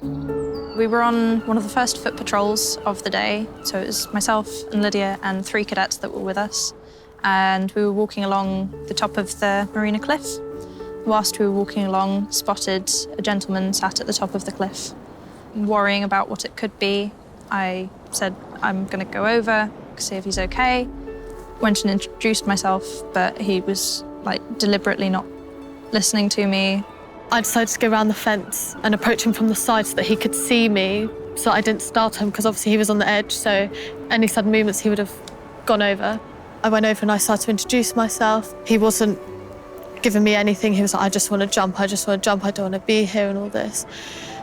We were on one of the first foot patrols of the day, so it was myself and Lydia and 3 cadets that were with us, and we were walking along the top of the marina cliff. Whilst we were walking along, spotted a gentleman sat at the top of the cliff, worrying about what it could be. I said, I'm going to go over, see if he's okay. Went and introduced myself, but he was deliberately not listening to me. I decided to go around the fence and approach him from the side so that he could see me, so I didn't startle him, because obviously he was on the edge, so any sudden movements he would have gone over. I went over and I started to introduce myself. He wasn't giving me anything. He was like, I just want to jump, I just want to jump, I don't want to be here and all this.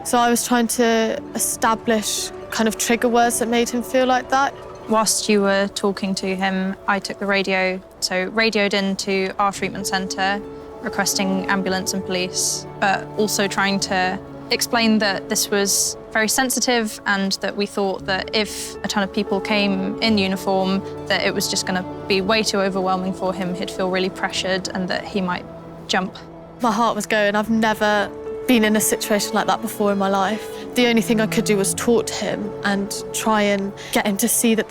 So I was trying to establish kind of trigger words that made him feel like that. Whilst you were talking to him, I took the radio, so radioed into our treatment centre, requesting ambulance and police, but also trying to explain that this was very sensitive and that we thought that if a ton of people came in uniform, that it was just going to be way too overwhelming for him. He'd feel really pressured and that he might jump. My heart was going. I've never been in a situation like that before in my life. The only thing I could do was talk to him and try and get him to see that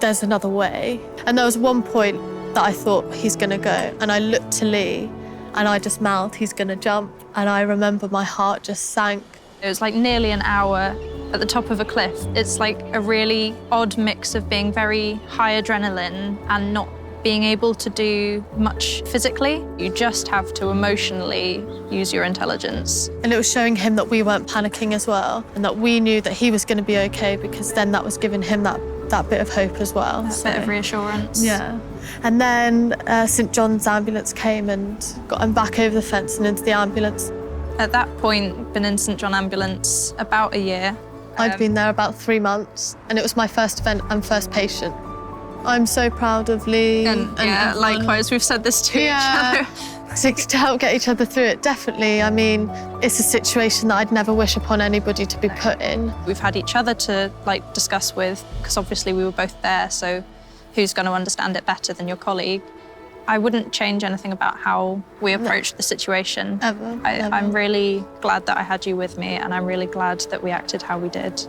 there's another way. And there was one point that I thought, he's going to go, and I looked to Lee and I just mouthed, he's going to jump. And I remember my heart just sank. It was nearly an hour at the top of a cliff. It's a really odd mix of being very high adrenaline and not being able to do much physically. You just have to emotionally use your intelligence. And it was showing him that we weren't panicking as well, and that we knew that he was going to be okay, because then that was giving him that bit of hope as well. That bit of reassurance. Yeah. And then St John's ambulance came and got him back over the fence and into the ambulance. At that point, been in St John ambulance about a year. I'd been there about 3 months, and it was my first event and first patient. I'm so proud of Lee. And yeah, likewise, we've said this to each other. To help get each other through it, definitely. I mean, it's a situation that I'd never wish upon anybody to be put in. We've had each other to discuss with, because obviously we were both there, so who's going to understand it better than your colleague? I wouldn't change anything about how we approached the situation. Ever. I'm really glad that I had you with me, and I'm really glad that we acted how we did.